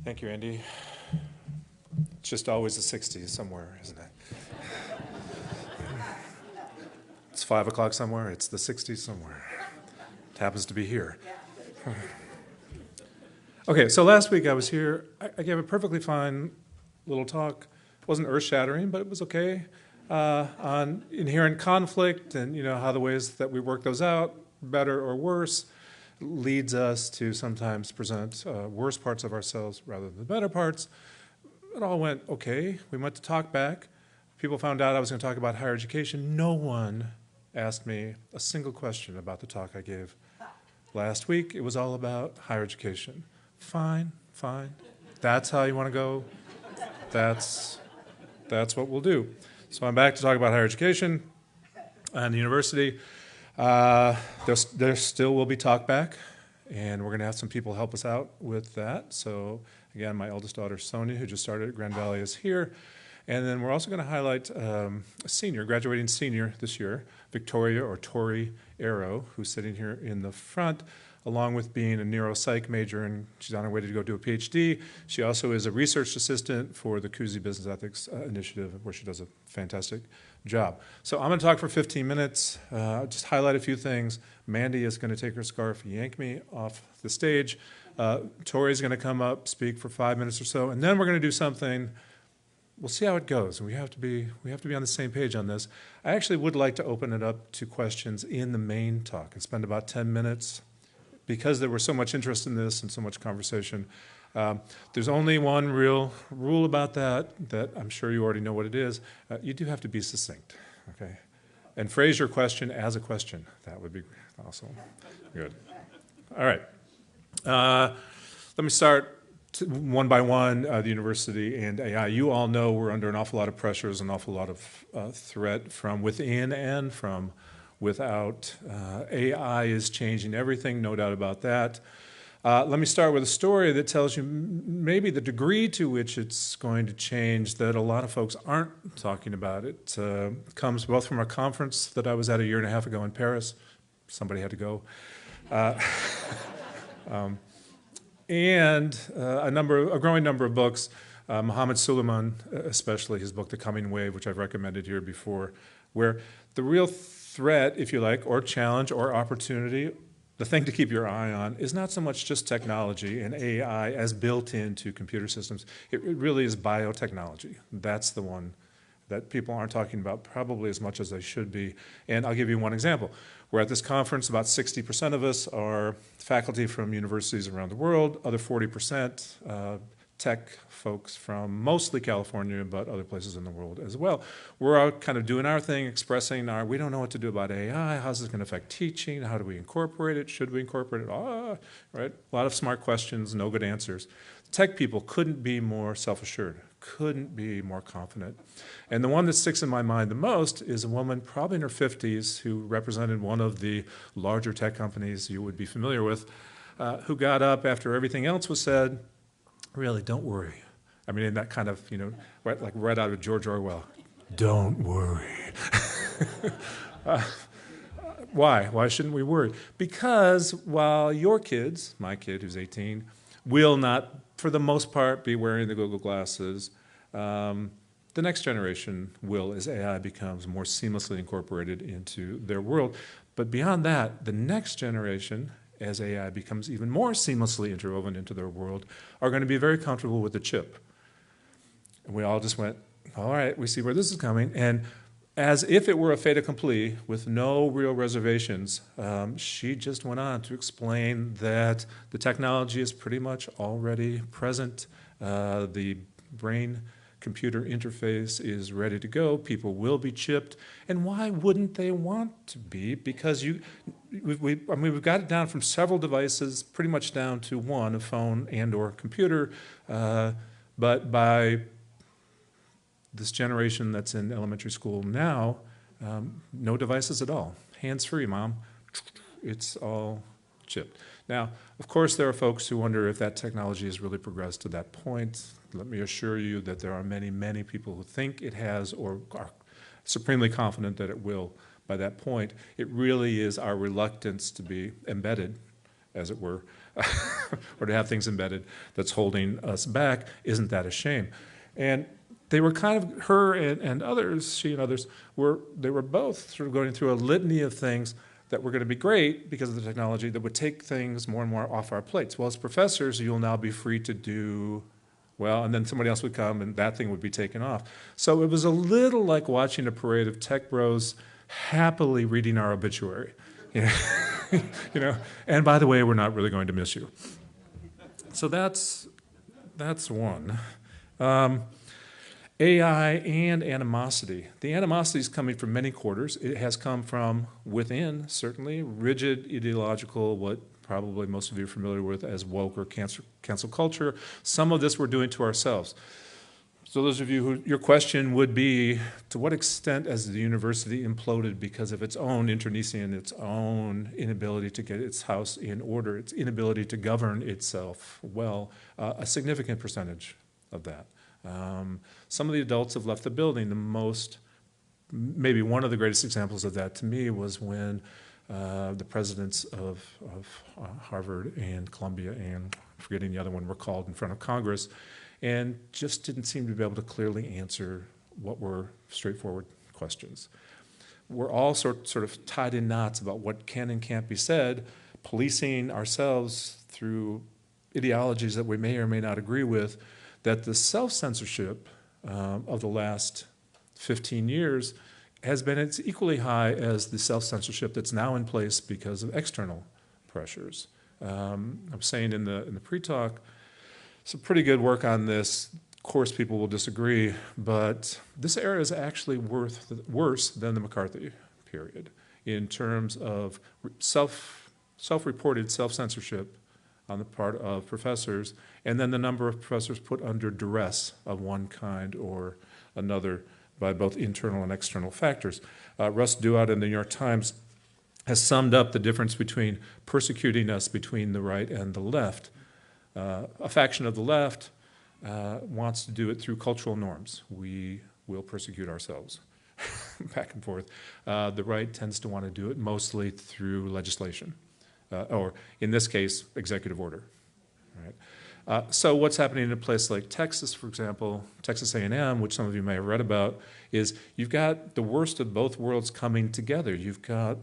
Thank you, Andy. It's just always the 60s somewhere, isn't it? It's 5 o'clock somewhere, it's the 60s somewhere. It happens to be here. Okay, so last week I was here. I gave a perfectly fine little talk. It wasn't earth-shattering, but it was okay, on inherent conflict and how the ways that we work those out, better or worse, leads us to sometimes present worse parts of ourselves rather than the better parts. It all went okay. We went to talk back. People found out I was going to talk about higher education. No one asked me a single question about the talk I gave last week. It was all about higher education. Fine, fine. That's how you want to go. That's what we'll do. So I'm back to talk about higher education and the university. There still will be talk back, and we're going to have some people help us out with that. So again, my eldest daughter, Sonia, who just started at Grand Valley, is here. And then we're also going to highlight a senior, graduating senior this year, Victoria or Tori Arrow, who's sitting here in the front, along with being a neuropsych major, and she's on her way to go do a PhD. She also is a research assistant for the Cousy Business Ethics Initiative, where she does a fantastic job. So I'm going to talk for 15 minutes, just highlight a few things. Mandy is going to take her scarf, yank me off the stage. Tori's going to come up, speak for 5 minutes or so, and then we're going to do something. We'll see how it goes. We have to be on the same page on this. I actually would like to open it up to questions in the main talk and spend about 10 minutes. Because there was so much interest in this and so much conversation, there's only one real rule about that I'm sure you already know what it is. You do have to be succinct, okay? And phrase your question as a question. That would be awesome. Good. All right. Let me start one by one, the university and AI. You all know we're under an awful lot of pressures, an awful lot of threat from within and from without. AI is changing everything, no doubt about that. Let me start with a story that tells you maybe the degree to which it's going to change that a lot of folks aren't talking about. It comes both from a conference that I was at a year and a half ago in Paris. Somebody had to go. And a growing number of books, Mohammed Suleiman especially, his book, The Coming Wave, which I've recommended here before, where the real threat, if you like, or challenge or opportunity, the thing to keep your eye on is not so much just technology and AI as built into computer systems. It really is biotechnology. That's the one that people aren't talking about probably as much as they should be. And I'll give you one example. We're at this conference, about 60% of us are faculty from universities around the world, other 40% tech folks from mostly California, but other places in the world as well. We're out kind of doing our thing, expressing we don't know what to do about AI, how's this going to affect teaching, how do we incorporate it, should we incorporate it, right? A lot of smart questions, no good answers. Tech people couldn't be more self-assured, couldn't be more confident. And the one that sticks in my mind the most is a woman probably in her 50s who represented one of the larger tech companies you would be familiar with, who got up after everything else was said. Really, don't worry. I mean, in that kind of, right out of George Orwell. Don't worry. Why? Why shouldn't we worry? Because while your kids, my kid who's 18, will not, for the most part, be wearing the Google glasses, the next generation will as AI becomes more seamlessly incorporated into their world. But beyond that, the next generation, as AI becomes even more seamlessly interwoven into their world, are going to be very comfortable with the chip. And we all just went, all right, we see where this is coming. And as if it were a fait accompli, with no real reservations, she just went on to explain that the technology is pretty much already present. The brain-computer interface is ready to go. People will be chipped. And why wouldn't they want to be? Because we've got it down from several devices, pretty much down to one, a phone and or computer. But by this generation that's in elementary school now, no devices at all. Hands-free, Mom. It's all chipped. Now, of course, there are folks who wonder if that technology has really progressed to that point. Let me assure you that there are many, many people who think it has or are supremely confident that it will by that point. It really is our reluctance to be embedded as it were, or to have things embedded that's holding us back, isn't that a shame? And they were kind of, her and others, she and others, they were both sort of going through a litany of things that were going to be great because of the technology that would take things more and more off our plates. Well, as professors, you'll now be free to do, well, and then somebody else would come and that thing would be taken off. So it was a little like watching a parade of tech bros happily reading our obituary. You know, and by the way, we're not really going to miss you. So that's one. AI and animosity. The animosity is coming from many quarters. It has come from within, certainly, rigid ideological, what probably most of you are familiar with as woke or cancel culture. Some of this we're doing to ourselves. So those of you who, your question would be, to what extent has the university imploded because of its own internecine, its own inability to get its house in order, its inability to govern itself well? A significant percentage of that. Some of the adults have left the building. Maybe one of the greatest examples of that to me was when the presidents of Harvard and Columbia and forgetting the other one were called in front of Congress and just didn't seem to be able to clearly answer what were straightforward questions. We're all sort of tied in knots about what can and can't be said, policing ourselves through ideologies that we may or may not agree with, that the self-censorship of the last 15 years has been as equally high as the self-censorship that's now in place because of external pressures. I'm saying in the pre-talk, some pretty good work on this. Of course, people will disagree, but this era is actually worse than the McCarthy period in terms of self-reported self-censorship on the part of professors, and then the number of professors put under duress of one kind or another by both internal and external factors. Russ Duat in the New York Times has summed up the difference between persecuting us between the right and the left. A faction of the left wants to do it through cultural norms. We will persecute ourselves, back and forth. The right tends to want to do it mostly through legislation. Or in this case, executive order. Right? So what's happening in a place like Texas, for example, Texas A&M, which some of you may have read about, is you've got the worst of both worlds coming together. You've got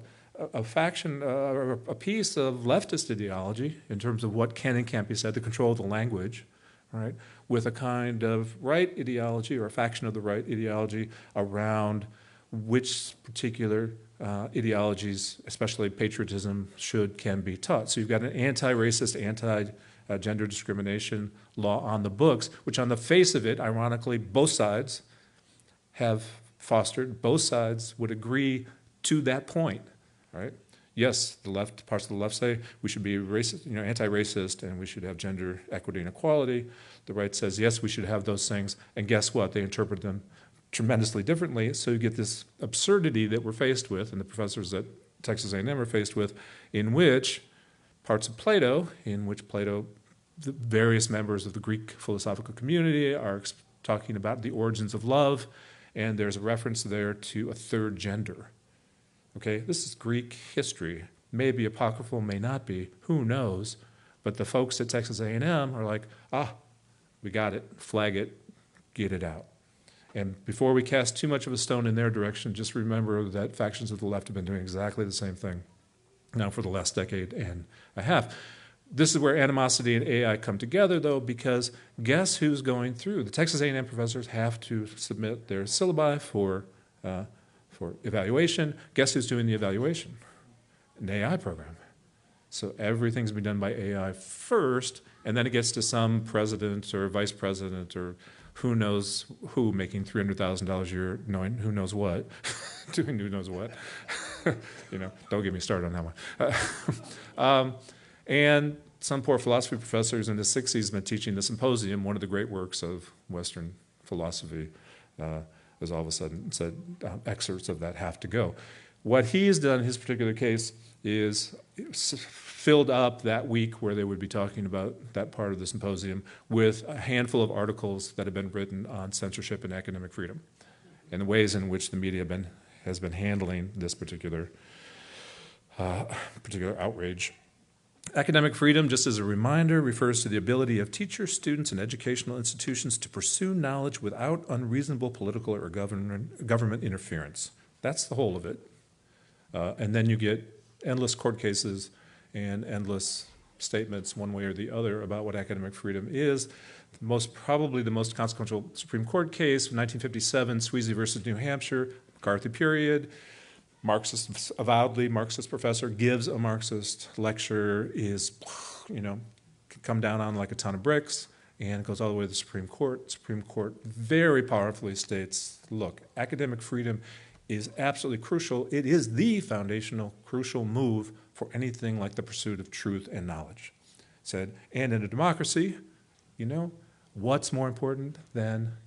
a faction, a piece of leftist ideology in terms of what can and can't be said, the control of the language, right, with a kind of right ideology or a faction of the right ideology around which particular ideologies, especially patriotism, can be taught. So you've got an anti-racist, anti-gender discrimination law on the books, which on the face of it, ironically, both sides have fostered. Both sides would agree to that point, right? Yes, the left, parts of the left say we should be racist, anti-racist, and we should have gender equity and equality. The right says, yes, we should have those things, and guess what? They interpret them tremendously differently, so you get this absurdity that we're faced with, and the professors at Texas A&M are faced with, in which parts of Plato, the various members of the Greek philosophical community are talking about the origins of love, and there's a reference there to a third gender. Okay, this is Greek history. Maybe apocryphal, may not be, who knows, but the folks at Texas A&M are like, we got it, flag it, get it out. And before we cast too much of a stone in their direction, just remember that factions of the left have been doing exactly the same thing now for the last decade and a half. This is where animosity and AI come together, though, because guess who's going through? The Texas A&M professors have to submit their syllabi for evaluation. Guess who's doing the evaluation? An AI program. So everything's been done by AI first, and then it gets to some president or vice president or who knows who making $300,000 a year, knowing who knows what, doing who knows what. Don't get me started on that one. And some poor philosophy professors in the 60s have been teaching the Symposium, one of the great works of Western philosophy, has all of a sudden said excerpts of that have to go. What he's done in his particular case is filled up that week where they would be talking about that part of the symposium with a handful of articles that have been written on censorship and academic freedom and the ways in which the media has been handling this particular outrage. Academic freedom, just as a reminder, refers to the ability of teachers, students, and educational institutions to pursue knowledge without unreasonable political or government interference. That's the whole of it. And then you get endless court cases and endless statements one way or the other about what academic freedom is. Probably the most consequential Supreme Court case, 1957, Sweezy versus New Hampshire, McCarthy period. Marxist, avowedly Marxist professor gives a Marxist lecture, is, can come down on like a ton of bricks, and it goes all the way to the Supreme Court. Supreme Court very powerfully states, look, academic freedom is absolutely crucial. It is the foundational, crucial move for anything like the pursuit of truth and knowledge. Said, and in a democracy, what's more important than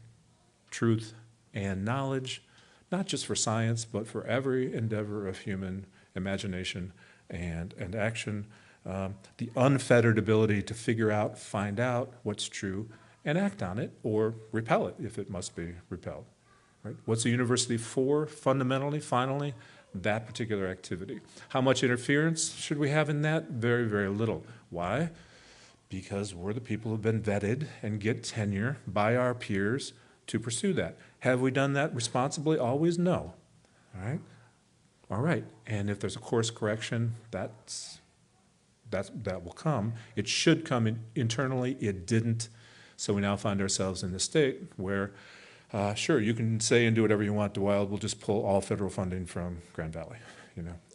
truth and knowledge? Not just for science, but for every endeavor of human imagination and action. The unfettered ability to figure out, find out what's true, and act on it, or repel it if it must be repelled. Right? What's a university for? Fundamentally, finally, that particular activity. How much interference should we have in that? Very, very little. Why? Because we're the people who've been vetted and get tenure by our peers to pursue that. Have we done that responsibly? Always no. All right. And if there's a course correction, that will come. It should come internally. It didn't. So we now find ourselves in the state where, sure, you can say and do whatever you want. DeWilde will just pull all federal funding from Grand Valley.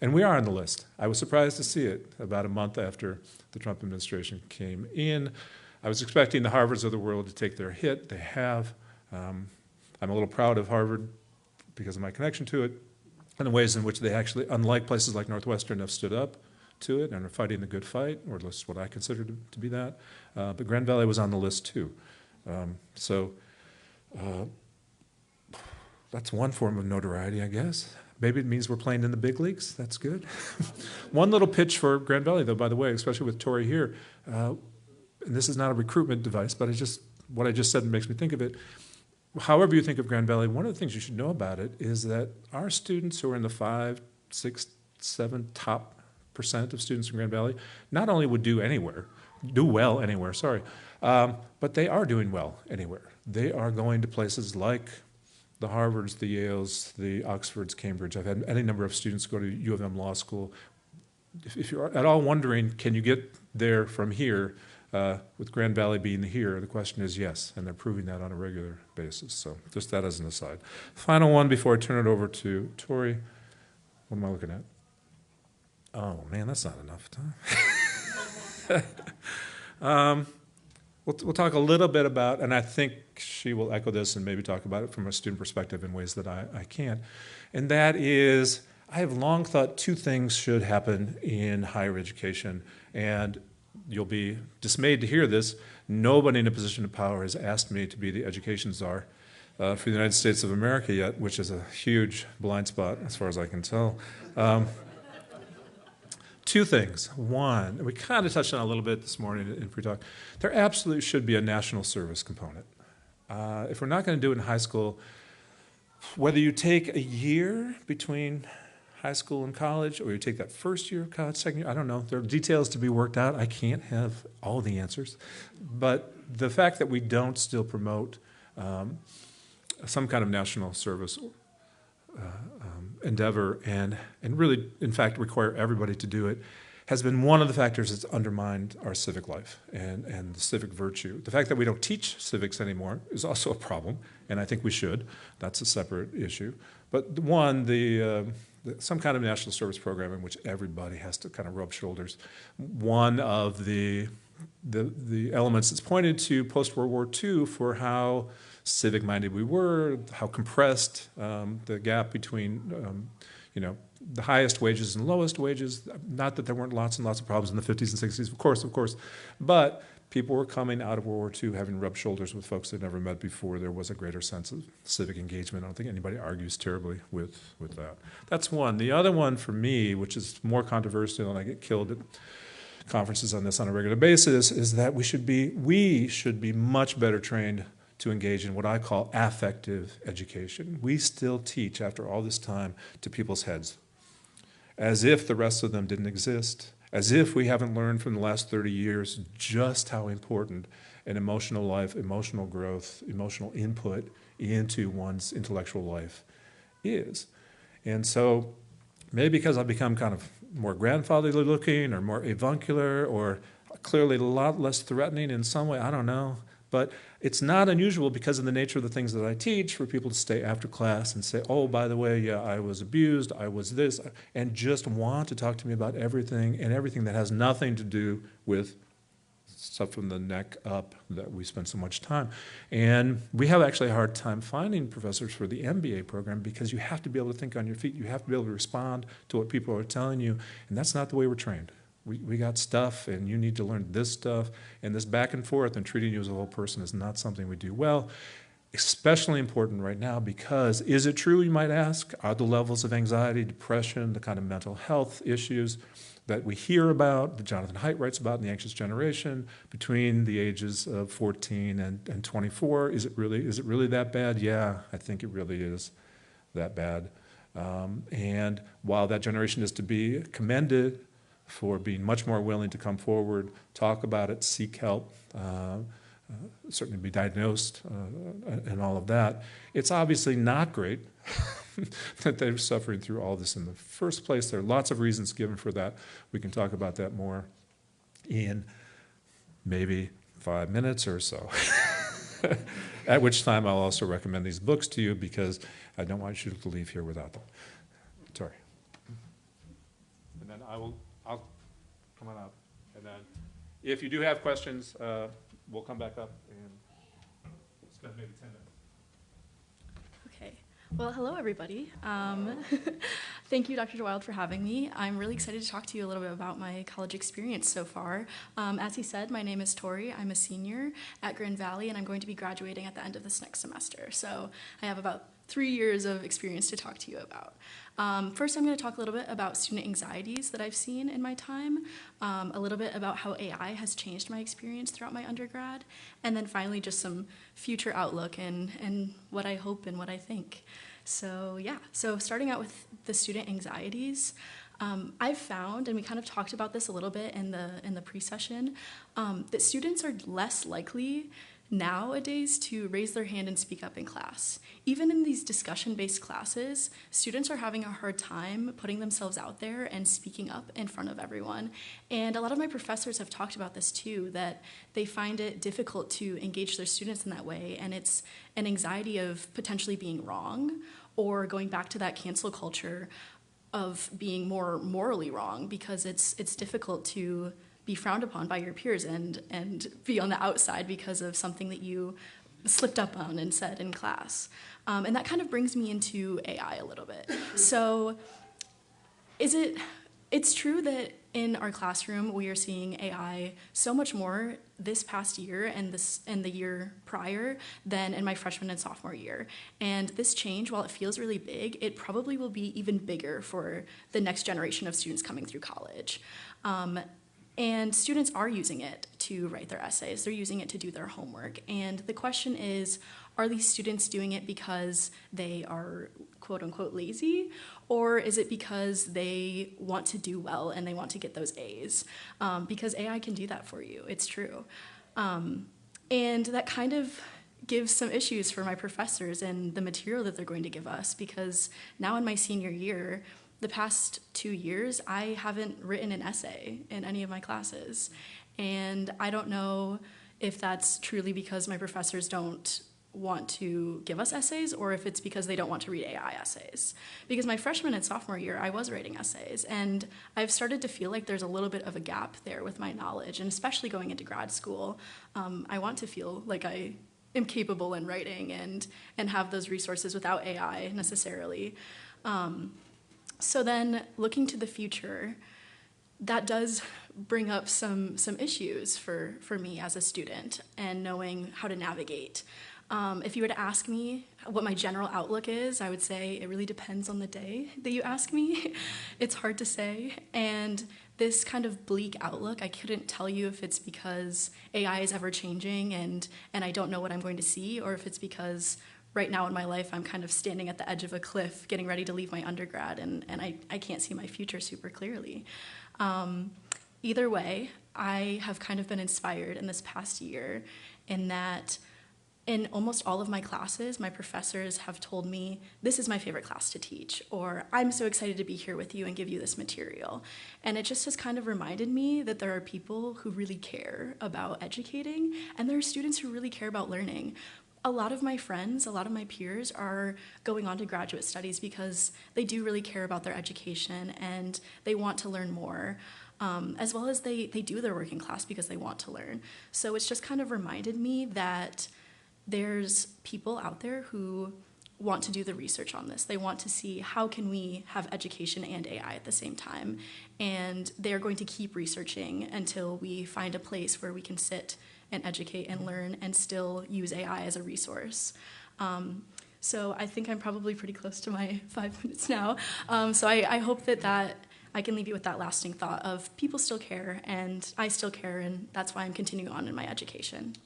And we are on the list. I was surprised to see it about a month after the Trump administration came in. I was expecting the Harvards of the world to take their hit. They have. I'm a little proud of Harvard because of my connection to it and the ways in which they actually, unlike places like Northwestern, have stood up to it and are fighting the good fight, or at least what I consider to be that. But Grand Valley was on the list too. That's one form of notoriety, I guess. Maybe it means we're playing in the big leagues. That's good. One little pitch for Grand Valley, though, by the way, especially with Tori here, and this is not a recruitment device, but what I just said makes me think of it. However you think of Grand Valley, one of the things you should know about it is that our students who are in the 5, 6, 7 top % of students in Grand Valley not only would do well anywhere, but they are doing well anywhere. They are going to places like the Harvards, the Yales, the Oxfords, Cambridge. I've had any number of students go to U of M Law School. If you're at all wondering, can you get there from here, with Grand Valley being here, the question is yes, and they're proving that on a regular basis. So just that as an aside. Final one before I turn it over to Tori. What am I looking at? Oh, man, that's not enough time. We'll talk a little bit about, and I think she will echo this and maybe talk about it from a student perspective in ways that I can't, and that is I have long thought two things should happen in higher education, and you'll be dismayed to hear this. Nobody in a position of power has asked me to be the education czar for the United States of America yet, which is a huge blind spot as far as I can tell. Two things. One, we kind of touched on it a little bit this morning in pre-talk. There absolutely should be a national service component. If we're not going to do it in high school, whether you take a year between high school and college, or you take that first year of college, second year, I don't know. There are details to be worked out. I can't have all the answers. But the fact that we don't still promote some kind of national service endeavor and really, in fact, require everybody to do it has been one of the factors that's undermined our civic life and the civic virtue. The fact that we don't teach civics anymore is also a problem, and I think we should. That's a separate issue. But one, some kind of national service program in which everybody has to kind of rub shoulders. One of the elements that's pointed to post-World War II for how civic-minded we were, how compressed the gap between the highest wages and lowest wages. Not that there weren't lots and lots of problems in the 50s and 60s, of course, but people were coming out of World War II having rubbed shoulders with folks they'd never met before. There was a greater sense of civic engagement. I don't think anybody argues terribly with that. That's one. The other one for me, which is more controversial, and I get killed at conferences on this on a regular basis, is that we should be much better trained to engage in what I call affective education. We still teach, after all this time, to people's heads, as if the rest of them didn't exist, as if we haven't learned from the last 30 years just how important an emotional life, emotional growth, emotional input into one's intellectual life is. And so maybe because I've become kind of more grandfatherly looking or more avuncular or clearly a lot less threatening in some way, I don't know. But it's not unusual because of the nature of the things that I teach for people to stay after class and say, oh, by the way, yeah, I was abused, I was this, and just want to talk to me about everything and everything that has nothing to do with stuff from the neck up that we spend so much time. And we have actually a hard time finding professors for the MBA program because you have to be able to think on your feet. You have to be able to respond to what people are telling you, and that's not the way we're trained. We got stuff, and you need to learn this stuff, and this back and forth and treating you as a whole person is not something we do well, especially important right now because is it true, you might ask, are the levels of anxiety, depression, the kind of mental health issues that we hear about, that Jonathan Haidt writes about in The Anxious Generation, between the ages of 14 and 24, is it really that bad? Yeah, I think it really is that bad. And while that generation is to be commended for being much more willing to come forward, talk about it, seek help, certainly be diagnosed, and all of that, it's obviously not great that they're suffering through all this in the first place. There are lots of reasons given for that. We can talk about that more in maybe 5 minutes or so. At which time I'll also recommend these books to you because I don't want you to leave here without them. Sorry. And then I'll come on up. And then if you do have questions, we'll come back up and spend maybe 10 minutes. Okay. Well, hello, everybody. Thank you, Dr. DeWilde, for having me. I'm really excited to talk to you a little bit about my college experience so far. As he said, my name is Tori. I'm a senior at Grand Valley, and I'm going to be graduating at the end of this next semester. So I have about 3 years of experience to talk to you about. First, I'm going to talk a little bit about student anxieties that I've seen in my time, a little bit about how AI has changed my experience throughout my undergrad, and then finally just some future outlook and what I hope and what I think. So yeah, so starting out with the student anxieties, I've found, and we kind of talked about this a little bit in the pre-session, that students are less likely nowadays to raise their hand and speak up in class. Even in these discussion-based classes, students are having a hard time putting themselves out there and speaking up in front of everyone. And a lot of my professors have talked about this too, that they find it difficult to engage their students in that way, and it's an anxiety of potentially being wrong or going back to that cancel culture of being more morally wrong because it's difficult to be frowned upon by your peers and be on the outside because of something that you slipped up on and said in class. And that kind of brings me into AI a little bit. So it's true that in our classroom we are seeing AI so much more this past year and the year prior than in my freshman and sophomore year. And this change, while it feels really big, it probably will be even bigger for the next generation of students coming through college. And students are using it to write their essays. They're using it to do their homework. And the question is, are these students doing it because they are quote unquote lazy? Or is it because they want to do well and they want to get those A's? Because AI can do that for you, it's true. And that kind of gives some issues for my professors and the material that they're going to give us, because now in my senior year, the past 2 years, I haven't written an essay in any of my classes. And I don't know if that's truly because my professors don't want to give us essays or if it's because they don't want to read AI essays. Because my freshman and sophomore year, I was writing essays, and I've started to feel like there's a little bit of a gap there with my knowledge, and especially going into grad school, I want to feel like I am capable in writing and have those resources without AI necessarily. So then, looking to the future, that does bring up some issues for me as a student and knowing how to navigate. If you were to ask me what my general outlook is, I would say it really depends on the day that you ask me. It's hard to say. And this kind of bleak outlook, I couldn't tell you if it's because AI is ever changing and I don't know what I'm going to see, or if it's because right now in my life, I'm kind of standing at the edge of a cliff, getting ready to leave my undergrad, and I can't see my future super clearly. either way, I have kind of been inspired in this past year in that in almost all of my classes, my professors have told me, this is my favorite class to teach, or I'm so excited to be here with you and give you this material. And it just has kind of reminded me that there are people who really care about educating, and there are students who really care about learning. A lot of my friends, a lot of my peers are going on to graduate studies because they do really care about their education and they want to learn more. As well as they do their work in class because they want to learn. So it's just kind of reminded me that there's people out there who want to do the research on this. They want to see how can we have education and AI at the same time. And they're going to keep researching until we find a place where we can sit and educate and learn and still use AI as a resource. So I think I'm probably pretty close to my 5 minutes now. So I hope that I can leave you with that lasting thought of people still care and I still care, and that's why I'm continuing on in my education.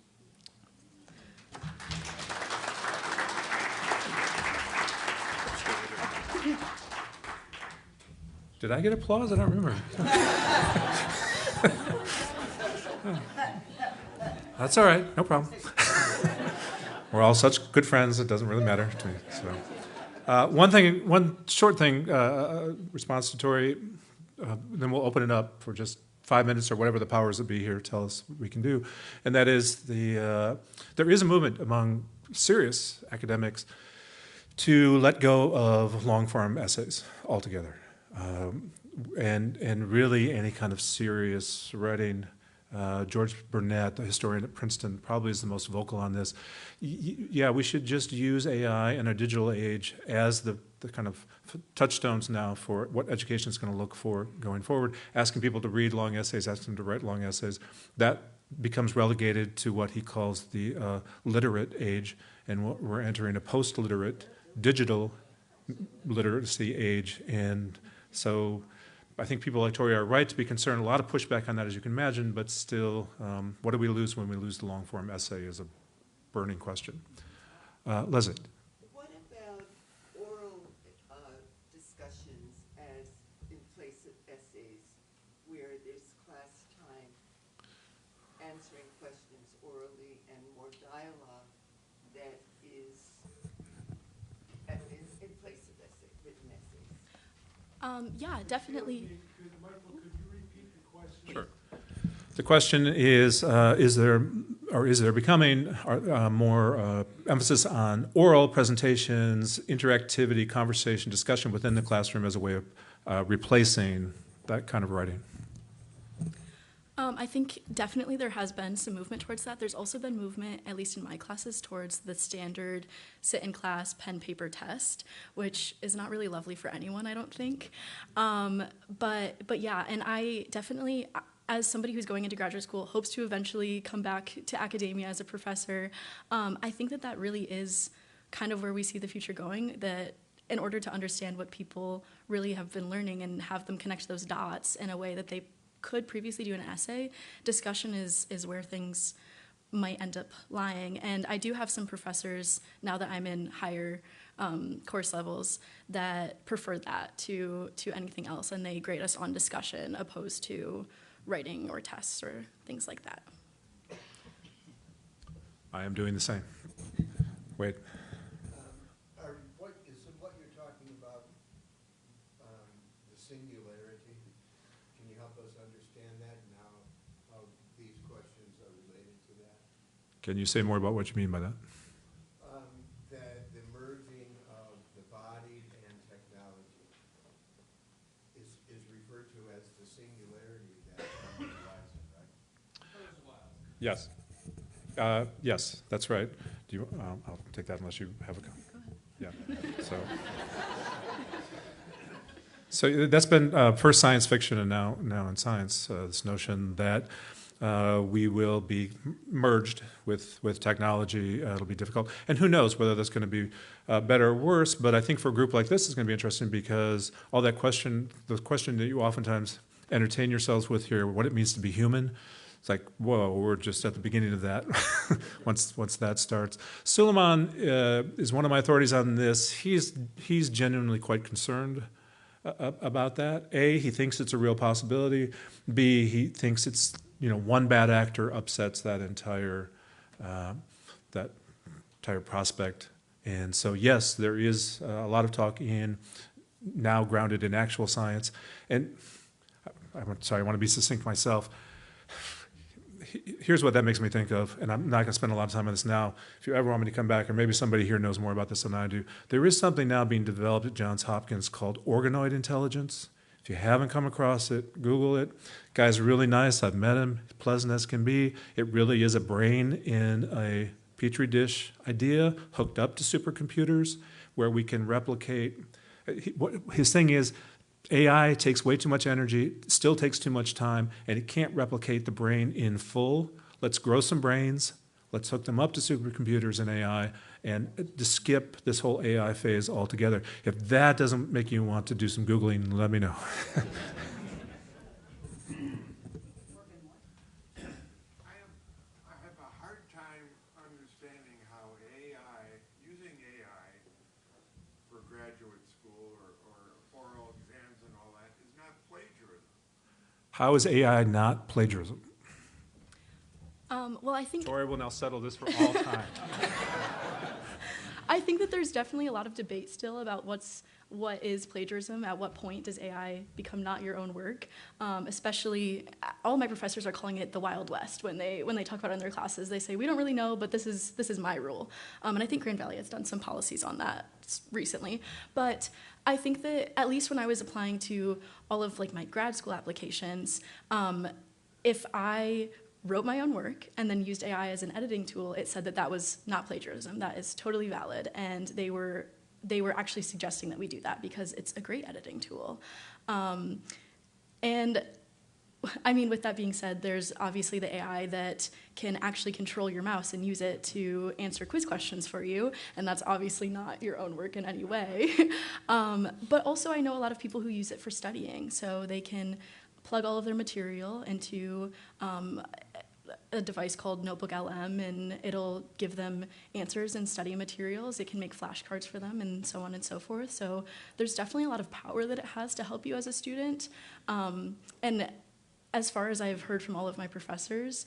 Did I get applause? I don't remember. That's all right, no problem. We're all such good friends, it doesn't really matter to me. So, one short thing, response to Tori, then we'll open it up for just 5 minutes or whatever the powers that be here tell us we can do. And that is there is a movement among serious academics to let go of long-form essays altogether. And really any kind of serious writing. George Burnett, the historian at Princeton, probably is the most vocal on this. Yeah, we should just use AI in our digital age as the kind of touchstones now for what education is going to look for going forward. Asking people to read long essays, asking them to write long essays, that becomes relegated to what he calls the literate age, and we're entering a post-literate, digital literacy age. And so I think people like Tori are right to be concerned. A lot of pushback on that, as you can imagine, but still, what do we lose when we lose the long-form essay is a burning question. Leslie. What about oral discussions as in place of essays, where there's class time, answering questions orally, and more dialogue that is in place of written essays? Yeah, definitely. Michael, could you repeat the question? Sure. The question is there becoming more emphasis on oral presentations, interactivity, conversation, discussion within the classroom as a way of replacing that kind of writing? I think definitely there has been some movement towards that. There's also been movement, at least in my classes, towards the standard sit-in-class pen-paper test, which is not really lovely for anyone, I don't think. But yeah, and I definitely, as somebody who's going into graduate school, hopes to eventually come back to academia as a professor, I think that really is kind of where we see the future going, that in order to understand what people really have been learning and have them connect those dots in a way that they could previously do an essay, discussion is where things might end up lying. And I do have some professors, now that I'm in higher course levels, that prefer that to anything else, and they grade us on discussion opposed to writing or tests or things like that. I am doing the same. Wait. What you're talking about, the singularity, can you help us understand that and how these questions are related to that? Can you say more about what you mean by that? The merging of the body and technology is referred to as the singularity that's on the horizon, right? Yes. Yes, that's right. Do you? I'll take that unless you have a comment. Yeah. So that's been first science fiction and now in science. This notion that we will be merged with technology. It'll be difficult, and who knows whether that's going to be better or worse. But I think for a group like this, it's going to be interesting because all that question, the question that you oftentimes entertain yourselves with here, what it means to be human. It's like, whoa, we're just at the beginning of that once that starts. Suleiman is one of my authorities on this. He's genuinely quite concerned about that. A, he thinks it's a real possibility. B, he thinks it's, one bad actor upsets that entire prospect. And so, yes, there is a lot of talk now grounded in actual science. And I'm sorry, I want to be succinct myself. Here's what that makes me think of, and I'm not going to spend a lot of time on this now. If you ever want me to come back, or maybe somebody here knows more about this than I do, there is something now being developed at Johns Hopkins called organoid intelligence. If you haven't come across it, Google it. Guy's really nice. I've met him, pleasant as can be. It really is a brain in a petri dish idea hooked up to supercomputers where we can replicate. His thing is, AI takes way too much energy, still takes too much time, and it can't replicate the brain in full. Let's grow some brains, let's hook them up to supercomputers and AI, and just skip this whole AI phase altogether. If that doesn't make you want to do some Googling, let me know. I have a hard time understanding how using AI for graduate school or oral exams and all that is not plagiarism. How is AI not plagiarism? Well, I think Tori will now settle this for all time. I think that there's definitely a lot of debate still about what is plagiarism. At what point does AI become not your own work? Especially, all my professors are calling it the Wild West when they talk about it in their classes. They say we don't really know, but this is my rule. And I think Grand Valley has done some policies on that recently. But I think that at least when I was applying to all of my grad school applications, if I wrote my own work and then used AI as an editing tool, it said that was not plagiarism. That is totally valid, and they were actually suggesting that we do that because it's a great editing tool. And I mean, with that being said, there's obviously the AI that can actually control your mouse and use it to answer quiz questions for you, and that's obviously not your own work in any way. But also I know a lot of people who use it for studying, so they can plug all of their material into a device called Notebook LM, and it'll give them answers and study materials. It can make flashcards for them and so on and so forth. So there's definitely a lot of power that it has to help you as a student. And as far as I've heard from all of my professors,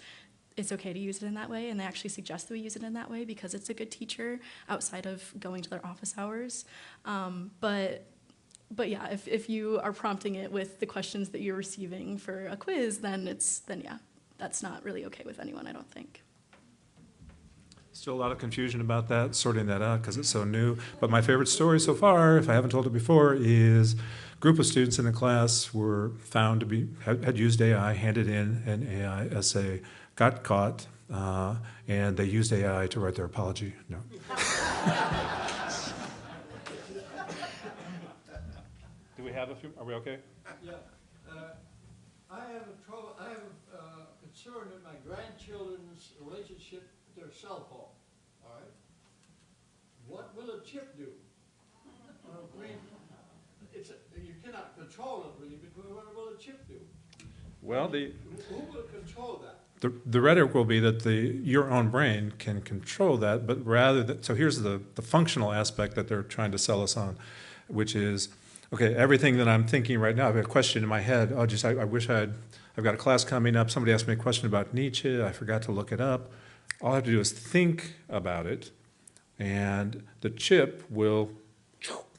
it's okay to use it in that way, and they actually suggest that we use it in that way because it's a good teacher outside of going to their office hours. But yeah, if you are prompting it with the questions that you're receiving for a quiz, then yeah, that's not really okay with anyone, I don't think. Still a lot of confusion about that, sorting that out because it's so new. But my favorite story so far, if I haven't told it before, is a group of students in the class were found to had used AI, handed in an AI essay, got caught, and they used AI to write their apology note. Do we have a few? Are we okay? Yeah. I have a concern in my grandchildren's relationship with their cell phone. All right. What will a chip do? I mean, you cannot control it really, but what will a chip do? Well, who will control that? the rhetoric will be that your own brain can control that, but so here's the functional aspect that they're trying to sell us on, which is, okay, everything that I'm thinking right now, I have a question in my head. Oh, I wish I've got a class coming up. Somebody asked me a question about Nietzsche. I forgot to look it up. All I have to do is think about it, and the chip will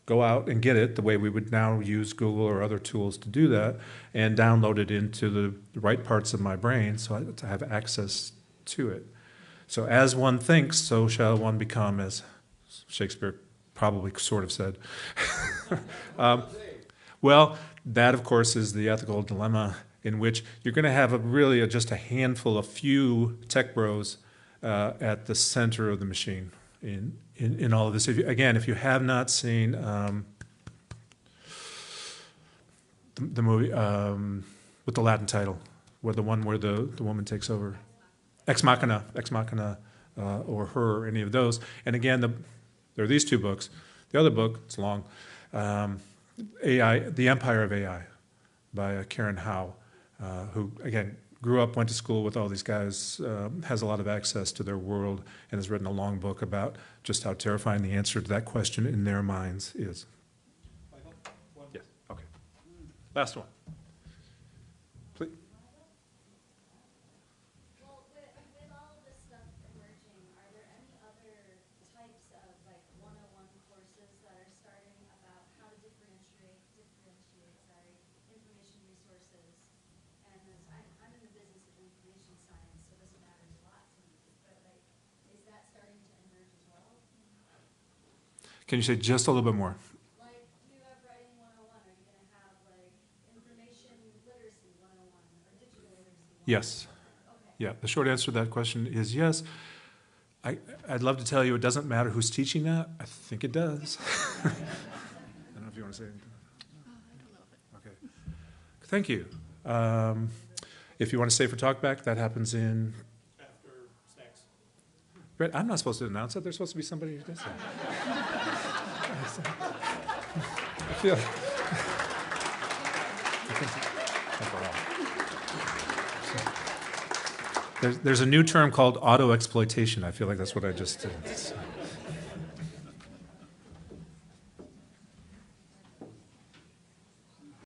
go out and get it the way we would now use Google or other tools to do that, and download it into the right parts of my brain so I have access to it. So as one thinks, so shall one become, as Shakespeare probably sort of said. Well, that, of course, is the ethical dilemma in which you're going to have just a handful, a few tech bros at the center of the machine in all of this. If you have not seen the movie with the Latin title, the one where the woman takes over, Ex Machina, or Her, or any of those. And again, there are these two books. The other book, it's long, AI, The Empire of AI, by Karen Howe, who, again, grew up, went to school with all these guys, has a lot of access to their world, and has written a long book about just how terrifying the answer to that question in their minds is. Michael? Yes, okay. Last one. Please. Well, with all of this stuff emerging, are there any other types of like 101 courses that are starting about how to differentiate, information resources? And I'm in the business of information science, so this matters a lot to me. But like, is that starting to emerge as well? Can you say just a little bit more? Like, do you have writing 101? Are you going to have like information literacy 101 or digital literacy 101? Yes. Yeah, the short answer to that question is yes. I'd love to tell you it doesn't matter who's teaching that. I think it does. I don't know if you want to say anything. I don't know if it. Okay. Thank you. If you want to stay for talkback, that happens in... After snacks. Brett, I'm not supposed to announce it. There's supposed to be somebody who does that. I feel... There's a new term called auto-exploitation. I feel like that's what I just did.